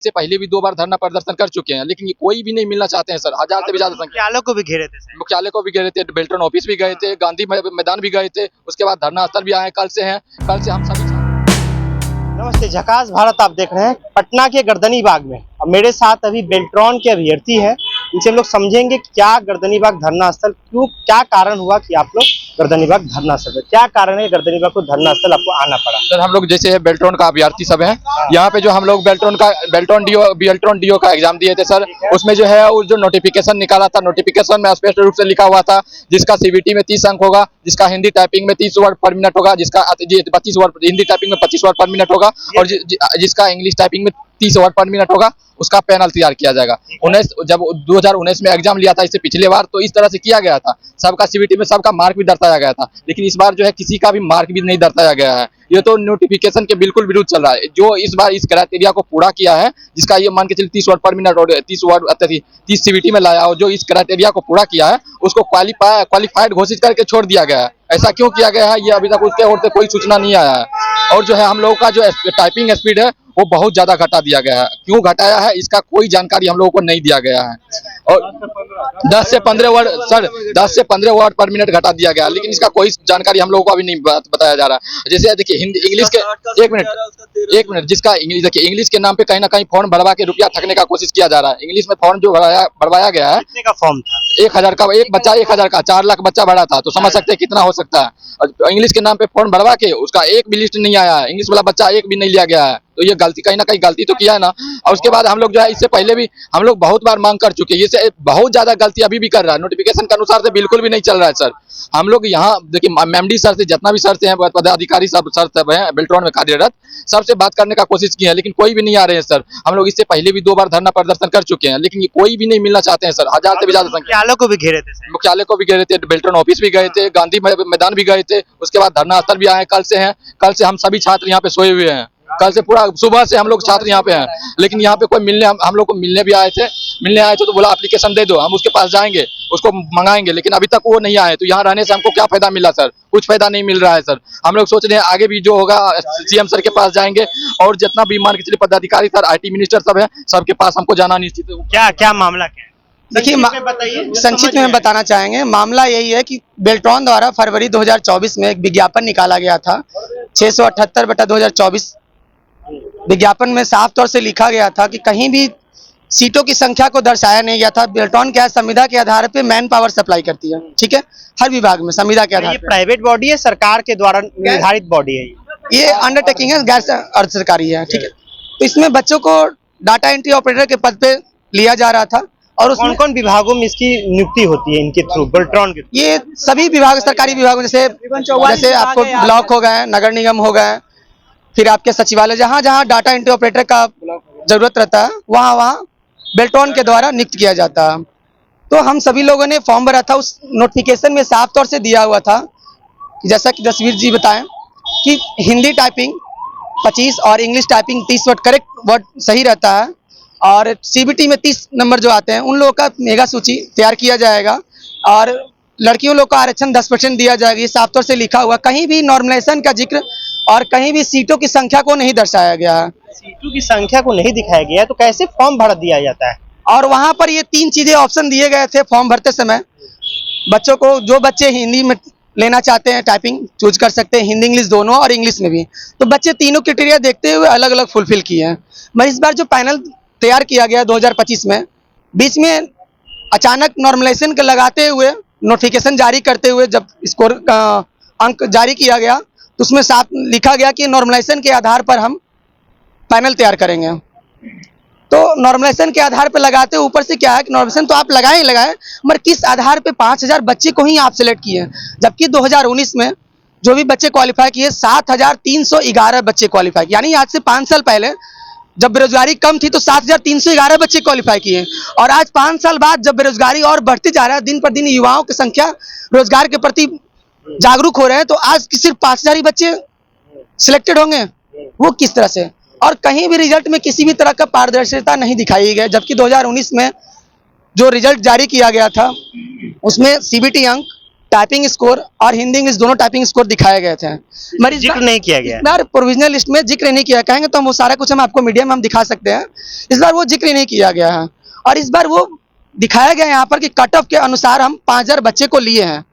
से पहले भी 2 बार धरना प्रदर्शन कर चुके हैं, लेकिन ये कोई भी नहीं मिलना चाहते हैं सर। 1000 से भी ज्यादा संख्या। मुख्यालय को भी घेरे थे सर। मुख्यालय को भी गए थे, बेल्ट्रॉन ऑफिस भी गए थे, गांधी मैदान भी गए थे, उसके बाद धरना स्थल भी आए। कल से हम सभी। नमस्ते, झकास भारत आप देख रहे हैं पटना के गर्दनी बाग में। अब मेरे साथ अभी बेल्ट्रॉन के अभ्यर्थी हैं, इनसे हम लोग समझेंगे क्या गर्दनी बाग धरना स्थल, क्यों, क्या कारण हुआ कि आप लोग गर्दनी बाग धरना स्थल पे, क्या कारण है गर्दनी बाग को धरना स्थल आपको आना पड़ा। सर हम लोग जैसे बेल्ट्रॉन का अभ्यर्थी सब है, यहाँ पे जो हम लोग बेल्ट्रॉन डीओ का एग्जाम दिए थे सर, उसमें जो है वो जो नोटिफिकेशन निकाला था, नोटिफिकेशन में स्पष्ट रूप से लिखा हुआ था जिसका सीबीटी में 30 अंक होगा, जिसका हिंदी टाइपिंग में 30 वर्ड पर मिनट होगा, जिसका 25 वर्ड हिंदी टाइपिंग में 25 वर्ड पर मिनट होगा, और जिसका इंग्लिश टाइपिंग में 30 वर्ड पर मिनट होगा, उसका पैनल तैयार किया जाएगा। 19 जब 2019 में एग्जाम लिया था इससे पिछले बार, तो इस तरह से किया गया था, सबका सीबीटी में सबका मार्क भी दर्शाया गया था, लेकिन इस बार जो है किसी का भी मार्क भी नहीं दर्शाया गया है। ये तो नोटिफिकेशन के बिल्कुल विरुद्ध चल रहा है। जो इस बार इस क्राइटेरिया को पूरा किया है, जिसका ये मान के चलिए 30 वर्ड पर मिनट और 30 सीबीटी में लाया, और जो इस क्राइटेरिया को पूरा किया है उसको क्वालिफाइड घोषित करके छोड़ दिया गया है। ऐसा क्यों किया गया है ये अभी तक उसके ओर से कोई सूचना नहीं आया है। और जो है हम लोगों का जो टाइपिंग स्पीड है वो बहुत ज्यादा घटा दिया गया है। क्यों घटाया है इसका कोई जानकारी हम लोगों को नहीं दिया गया है। और 10 से 15 वर्ड सर 10 से 15 वर्ड पर मिनट घटा दिया गया, लेकिन इसका कोई जानकारी हम लोगों को अभी नहीं बताया जा रहा है। जैसे देखिए हिंदी इंग्लिश के एक मिनट जिसका इंग्लिश देखिए इंग्लिश के नाम पे कहीं ना कहीं फॉर्म भरवा के रुपया ठगने का कोशिश किया जा रहा है। इंग्लिश में फॉर्म जो भरवाया गया है, कितने का फॉर्म था? 1000 का, एक बच्चा 1000 का, 4 लाख बच्चा भरा था, तो समझ सकते हैं कितना हो सकता है। और इंग्लिश के नाम पे फॉर्म भरवा के उसका एक भी लिस्ट नहीं आया है, इंग्लिश वाला बच्चा एक भी नहीं लिया गया है, तो ये गलती कहीं ना कहीं गलती तो किया है ना। और उसके बाद हम लोग जो है इससे पहले भी हम लोग बहुत बार मांग कर चुके हैं, इससे बहुत ज्यादा गलती अभी भी कर रहा है, नोटिफिकेशन के अनुसार से बिल्कुल भी नहीं चल रहा है सर। हम लोग यहाँ देखिए एमडी सर से, जितना भी सर से हैं पदाधिकारी सब हैं बेल्ट्रॉन में कार्यरत, सबसे बात करने का कोशिश की है, लेकिन कोई भी नहीं आ रहे हैं सर। हम लोग इससे पहले भी 2 बार धरना प्रदर्शन कर चुके हैं, लेकिन ये कोई भी नहीं मिलना चाहते हैं सर। 1000 से भी ज्यादा संख्या। मुख्यालय को भी घेरे थे सर। मुख्यालय को भी गए थे, बेल्ट्रॉन ऑफिस भी गए थे, गांधी मैदान भी गए थे, उसके बाद धरना स्थल भी आए। कल से हम सभी छात्र यहाँ पे सोए हुए हैं। कल से पूरा सुबह से हम लोग छात्र यहाँ पे हैं, लेकिन यहाँ पे कोई मिलने हम लोग को मिलने आए थे तो बोला एप्लीकेशन दे दो, हम उसके पास जाएंगे, उसको मंगाएंगे, लेकिन अभी तक वो नहीं आए। तो यहाँ रहने से हमको क्या फायदा मिला सर? कुछ फायदा नहीं मिल रहा है सर। हम लोग सोच रहे हैं आगे भी जो होगा सीएम सर के पास जाएंगे, और जितना भी मान के चलिए पदाधिकारी सर, आईटी मिनिस्टर सब है, सबके पास हमको जाना निश्चित है। क्या मामला क्या है? देखिए संक्षिप्त में बताना चाहेंगे। मामला यही है कि बेल्ट्रॉन द्वारा फरवरी 2024 में एक विज्ञापन निकाला गया था, 678/2024। विज्ञापन में साफ तौर से लिखा गया था कि कहीं भी सीटों की संख्या को दर्शाया नहीं गया था। बेल्ट्रॉन क्या है, संविदा के आधार पे मैन पावर सप्लाई करती है, ठीक है, हर विभाग में संविदा के आधार पे। प्राइवेट बॉडी है, सरकार के द्वारा निर्धारित बॉडी है, ये अंडरटेकिंग है, गैर अर्ध सरकारी है, ठीक है। तो इसमें बच्चों को डाटा एंट्री ऑपरेटर के पद पे लिया जा रहा था, और कौन कौन विभागों में इसकी नियुक्ति होती है इनके थ्रू, बेल्ट्रॉन के? ये सभी विभाग, सरकारी विभागों, जैसे आपको ब्लॉक हो गए, नगर निगम हो गए, फिर आपके सचिवालय, जहाँ जहाँ डाटा एंट्री ऑपरेटर का जरूरत रहता है वहाँ बेल्ट्रॉन के द्वारा नियुक्त किया जाता है। तो हम सभी लोगों ने फॉर्म भरा था, उस नोटिफिकेशन में साफ तौर से दिया हुआ था, जैसा कि जसवीर जी बताएं, कि हिंदी टाइपिंग 25 और English typing 30 word correct word सही रहता है, और सीबीटी में 30 नंबर जो आते हैं उन लोगों का मेगा सूची तैयार किया जाएगा, और लड़कियों लोग का आरक्षण 10% दिया जाएगा। ये साफ तौर से लिखा हुआ, कहीं भी नॉर्मलाइजेशन का जिक्र और कहीं भी सीटों की संख्या को नहीं दर्शाया गया है। सीटों की संख्या को नहीं दिखाया गया, तो कैसे फॉर्म भर दिया जाता है? और वहां पर ये 3 चीजें ऑप्शन दिए गए थे फॉर्म भरते समय। बच्चों को, जो बच्चे हिंदी में लेना चाहते हैं टाइपिंग चूज कर सकते हैं, हिंदी इंग्लिश दोनों, और इंग्लिश में भी। तो बच्चे तीनों क्राइटेरिया देखते हुए अलग अलग फुलफिल किए हैं। मगर इस बार जो पैनल तैयार किया गया 2025 में, बीच में अचानक नॉर्मलाइजेशन के लगाते हुए, नोटिफिकेशन जारी करते हुए जब स्कोर अंक जारी किया गया, तो उसमें साफ लिखा गया कि नॉर्मलाइजेशन के आधार पर हम पैनल तैयार करेंगे। तो नॉर्मलाइजेशन के आधार पर लगाते, ऊपर से क्या है कि नॉर्मलाइजेशन तो आप लगाए, मगर किस आधार पे 5000 बच्चे को ही आप सिलेक्ट किए, जबकि 2019 में जो भी बच्चे क्वालिफाई किए 7311 बच्चे क्वालिफाई किए। यानी आज से 5 साल पहले जब बेरोजगारी कम थी तो 7311 बच्चे क्वालिफाई किए, और आज 5 साल बाद जब बेरोजगारी और बढ़ती जा रहा है, दिन पर दिन युवाओं की संख्या रोजगार के प्रति जागरूक हो रहे हैं, तो आज सिर्फ 5000 ही बच्चे सिलेक्टेड होंगे, वो किस तरह से? और कहीं भी रिजल्ट में किसी भी तरह का पारदर्शिता नहीं दिखाई गई, जबकि 2019 में जो रिजल्ट जारी किया गया था उसमें सीबीटी अंक टाइपिंग स्कोर और हिंदी इंग्लिश दोनों टाइपिंग स्कोर दिखाए गए थे, मगर जिक्र नहीं किया गया है। इस बार प्रोविजनल लिस्ट में जिक्र नहीं किया, कहेंगे तो हम वो सारा कुछ हम आपको मीडिया में हम दिखा सकते हैं। इस बार वो जिक्र नहीं किया गया है और इस बार वो दिखाया गया यहाँ पर कि कट ऑफ के अनुसार हम 5000 बच्चे को लिए हैं।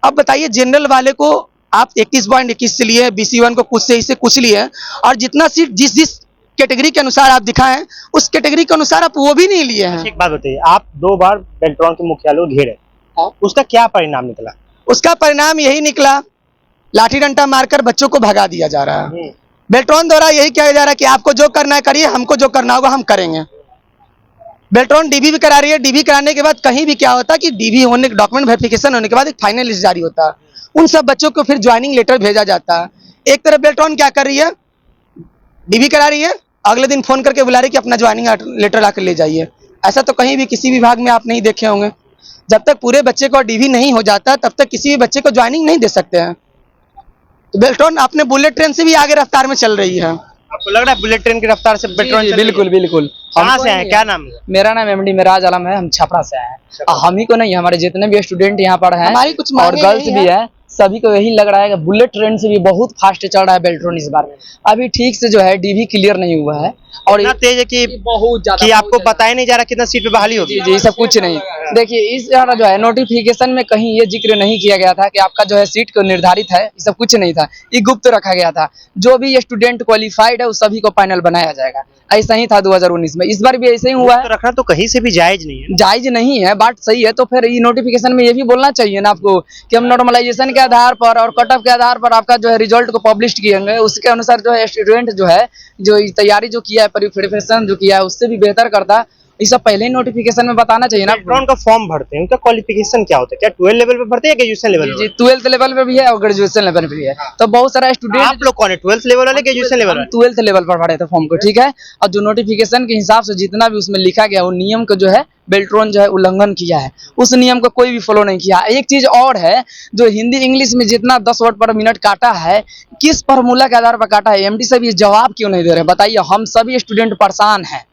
अब बताइए जनरल वाले को आप 21.21 से लिए, BC1 को कुछ से इससे कुछ लिए, और जितना सीट जिस जिस कैटेगरी के अनुसार आप दिखाएं उस कैटेगरी के अनुसार आप वो भी नहीं लिए हैं। एक बात बताइए, आप 2 बार बेल्ट्रॉन के मुख्यालय को घेरे, उसका क्या परिणाम निकला? उसका परिणाम यही निकला, लाठी डंडा मारकर बच्चों को भगा दिया जा रहा है। बेल्ट्रॉन द्वारा यही किया जा रहा है कि आपको जो करना है करिए, हमको जो करना होगा हम करेंगे। बेल्ट्रॉन डीबी भी करा रही है, डीबी कराने के बाद कहीं भी क्या होता है कि डीबी होने डॉक्यूमेंट वेरिफिकेशन होने के बाद एक फाइनल लिस्ट जारी होता है, उन सब बच्चों को फिर ज्वाइनिंग लेटर भेजा जाता है। एक तरफ बेल्ट्रॉन क्या कर रही है, डीबी करा रही है, अगले दिन फोन करके बुला रही है कि अपना ज्वाइनिंग लेटर आकर ले जाइए। ऐसा तो कहीं भी किसी विभाग में आप नहीं देखे होंगे। जब तक पूरे बच्चे को डीबी नहीं हो जाता तब तक किसी भी बच्चे को ज्वाइनिंग नहीं दे सकते हैं। तो बेल्ट्रॉन अपने बुलेट ट्रेन से भी आगे रफ्तार में चल रही है। आपको लग रहा है बुलेट ट्रेन की रफ्तार से बेल्ट्रॉन चल रही है? बिल्कुल बिल्कुल। कहाँ से हैं, क्या नाम है? मेरा नाम एमडी मिराज आलम है, हम छपरा से आए हैं। हम ही को नहीं, हमारे जितने भी स्टूडेंट यहाँ पर हैं हमारी कुछ और मांगे गर्ल्स यही भी है। है, सभी को यही लग रहा है कि बुलेट ट्रेन से भी बहुत फास्ट चल रहा है बेल्ट्रॉन इस बार। अभी ठीक से जो है डीवी क्लियर नहीं हुआ है और इतना तेज है कि बहुत ज्यादा कि आपको पता ही नहीं जा रहा कितना सीट पे बहाली होगी। जी सब कुछ नहीं। देखिए इस बार जो है नोटिफिकेशन में कहीं ये जिक्र नहीं किया गया था कि आपका जो है सीट को निर्धारित है, ये सब कुछ नहीं था, ये गुप्त रखा गया था। जो भी स्टूडेंट क्वालिफाइड है उस सभी को पैनल बनाया जाएगा, ऐसा ही था 2019 में, इस बार भी ऐसे ही हुआ है। तो रखना तो कहीं से भी जायज नहीं है। जायज नहीं है, बात सही है, तो फिर ये नोटिफिकेशन में ये भी बोलना चाहिए ना आपको कि हम नॉर्मलाइजेशन के आधार पर और कट ऑफ के आधार पर आपका जो है रिजल्ट को पब्लिश किएंगे, उसके अनुसार जो है स्टूडेंट जो है जो तैयारी जो किया है, प्रिपरेशन जो किया है उससे भी बेहतर करता, ये सब पहले ही नोटिफिकेशन में बताना चाहिए ना। बेल्ट्रॉन का फॉर्म भरते हैं, उनका क्वालिफिकेशन क्या होता है? क्या 12 लेवल पे भरते हैं या ग्रेजुएशन लेवल जी पे? 12th लेवल पे भी है और ग्रेजुएशन लेवल पे भी है। तो बहुत सारा स्टूडेंट, आप लोग कौन है, 12th लेवल वाले ग्रेजुएशन लेवल वाले? 12th लेवल पर भरे थे फॉर्म को, ठीक है। और जो नोटिफिकेशन के हिसाब से जितना भी उसमें लिखा गया वो नियम को जो है बेल्ट्रॉन जो है उल्लंघन किया है, उस नियम को कोई भी फॉलो नहीं किया। एक चीज और है, जो हिंदी इंग्लिश में जितना 10 वर्ड पर मिनट काटा है, किस फॉर्मूला के आधार पर काटा है, एमडी साहब ये जवाब क्यों नहीं दे रहे? बताइए, हम सभी स्टूडेंट परेशान हैं।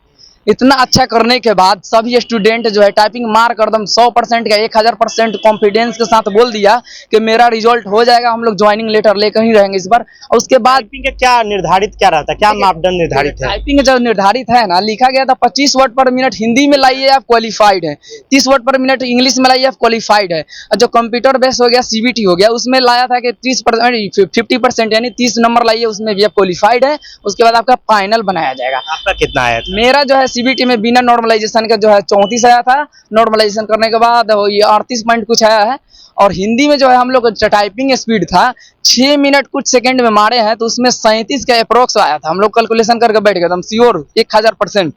इतना अच्छा करने के बाद सभी स्टूडेंट जो है टाइपिंग मार कर दम 100% का 1000% कॉन्फिडेंस के साथ बोल दिया कि मेरा रिजल्ट हो जाएगा, हम लोग ज्वाइनिंग लेटर लेकर ही रहेंगे इस बार। और उसके बाद टाइपिंग का क्या निर्धारित क्या रहता है, क्या मापदंड निर्धारित है? टाइपिंग जो निर्धारित है ना, लिखा गया था 25 वर्ड पर मिनट हिंदी में लाइए आप क्वालिफाइड है, 30 वर्ड पर मिनट इंग्लिश में लाइए आप क्वालिफाइड है। और जो कंप्यूटर बेस हो गया CBT हो गया, उसमें लाया था कि 50% यानी 30 नंबर लाइए, उसमें भी आप क्वालिफाइड है। उसके बाद आपका फाइनल बनाया जाएगा। आपका कितना आया था? मेरा जो है CBT में बिना नॉर्मलाइजेशन का जो है 34 आया था, नॉर्मलाइजेशन करने के बाद ये 38 पॉइंट कुछ आया है। और हिंदी में जो है हम लोग टाइपिंग स्पीड था 6 मिनट कुछ सेकंड में मारे हैं, तो उसमें 37 का अप्रोक्स आया था। हम लोग कैलकुलेशन करके बैठ गए, हम श्योर 1000%।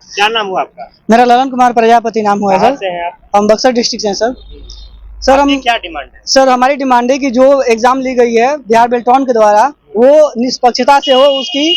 क्या नाम हुआ आपका? मेरा ललन कुमार प्रजापति नाम हुआ है कहाँ सर। से हैं आप? हम बक्सर डिस्ट्रिक्ट से हैं सर। सर आपकी हम क्या डिमांड है? सर हमारी डिमांड है कि जो एग्जाम ली गई है बिहार बेल्ट्रॉन के द्वारा वो निष्पक्षता से हो, उसकी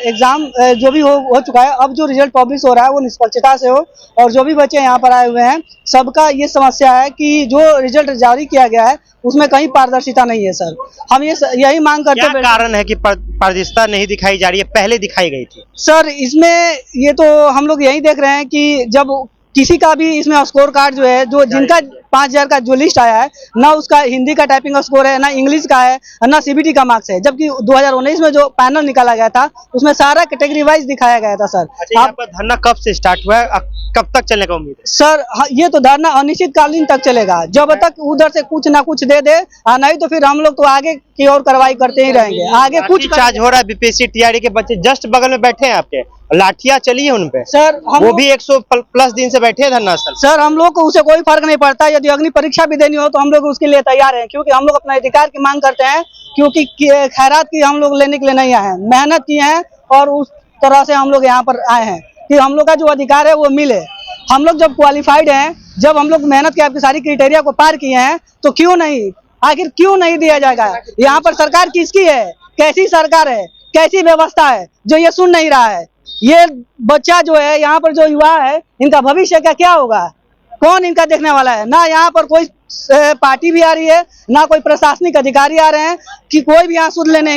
एग्जाम जो भी हो चुका है, अब जो रिजल्ट पब्लिश हो रहा है वो निष्पक्षता से हो। और जो भी बच्चे यहाँ पर आए हुए हैं सबका ये समस्या है कि जो रिजल्ट जारी किया गया है उसमें कहीं पारदर्शिता नहीं है सर। हम यही मांग करते क्या हैं। कारण है कि पारदर्शिता नहीं दिखाई जा रही है, पहले दिखाई गई थी? सर इसमें ये तो हम लोग यही देख रहे हैं कि जब किसी का भी इसमें स्कोर कार्ड जो है, जो जिनका 5000 का जो लिस्ट आया है, ना उसका हिंदी का टाइपिंग स्कोर है, ना इंग्लिश का है, ना CBT का मार्क्स है। जबकि 2019 में जो पैनल निकाला गया था उसमें सारा कैटेगरी वाइज दिखाया गया था सर। अच्छा, आपका धरना कब से स्टार्ट हुआ है, कब तक चलने का उम्मीद है? सर ये तो धरना अनिश्चितकालीन तक चलेगा, जब तक उधर से कुछ ना कुछ दे दे, नहीं तो फिर हम लोग तो आगे की और कार्रवाई करते ही रहेंगे। आगे कुछ चार्ज हो रहा है, BPSC TRE के बच्चे जस्ट बगल में बैठे हैं आपके, लाठियां चली है उन पे सर। वो भी 100+ दिन से बैठे हैं धरना स्थल। सर हम लोग को उसे कोई फर्क नहीं पड़ता, यदि अग्नि परीक्षा भी देनी हो तो हम लोग उसके लिए तैयार हैं, क्योंकि हम लोग अपना अधिकार की मांग करते हैं। क्योंकि खैरात की हम लोग लेने के लिए नहीं आए हैं, मेहनत की है और उस तरह से हम लोग यहाँ पर आए हैं कि हम लोग का जो अधिकार है वो मिले। हम लोग जब क्वालिफाइड हैं, जब हम लोग मेहनत के आपकी सारी क्राइटेरिया को पार किए हैं, तो क्यों नहीं, आखिर क्यों नहीं दिया जाएगा? यहाँ पर सरकार किसकी है, कैसी सरकार है, कैसी व्यवस्था है जो ये सुन नहीं रहा है? ये बच्चा जो है, यहाँ पर जो युवा है, इनका भविष्य का क्या होगा? कौन इनका देखने वाला है? ना यहाँ पर कोई पार्टी भी आ रही है, ना कोई प्रशासनिक अधिकारी आ रहे हैं, कि कोई भी यहाँ सुध लेने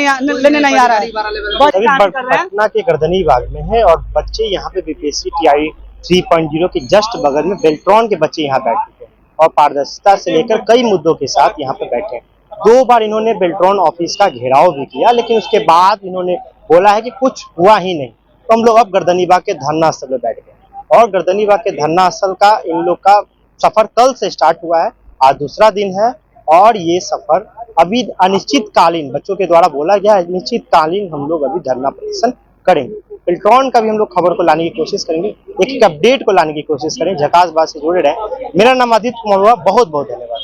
नहीं आ रहा है। पटना के गर्दनी बाग में है और बच्चे यहाँ पे BPSC TRE 3.0 के जस्ट बगल में बेल्ट्रॉन के बच्चे यहाँ बैठ चुके हैं। और पारदर्शिता से लेकर कई मुद्दों के साथ यहाँ पे बैठे हैं। 2 बार इन्होंने बेल्ट्रॉन ऑफिस का घेराव भी किया, लेकिन उसके बाद इन्होंने बोला है कि कुछ हुआ ही नहीं। तो हम लोग अब गर्दनीबाग के धरना स्थल में बैठ गए और गर्दनीबाग के धरना स्थल का इन लोग का सफर कल से स्टार्ट हुआ है, आज दूसरा दिन है और ये सफर अभी अनिश्चितकालीन, बच्चों के द्वारा बोला गया है अनिश्चितकालीन हम लोग अभी धरना प्रदर्शन करेंगे। बेल्ट्रॉन का भी हम लोग खबर को लाने की कोशिश करेंगे, एक अपडेट को लाने की कोशिश करें। झकास बात से जुड़े रहे। मेरा नाम आदित्य कुमार हुआ, बहुत बहुत धन्यवाद।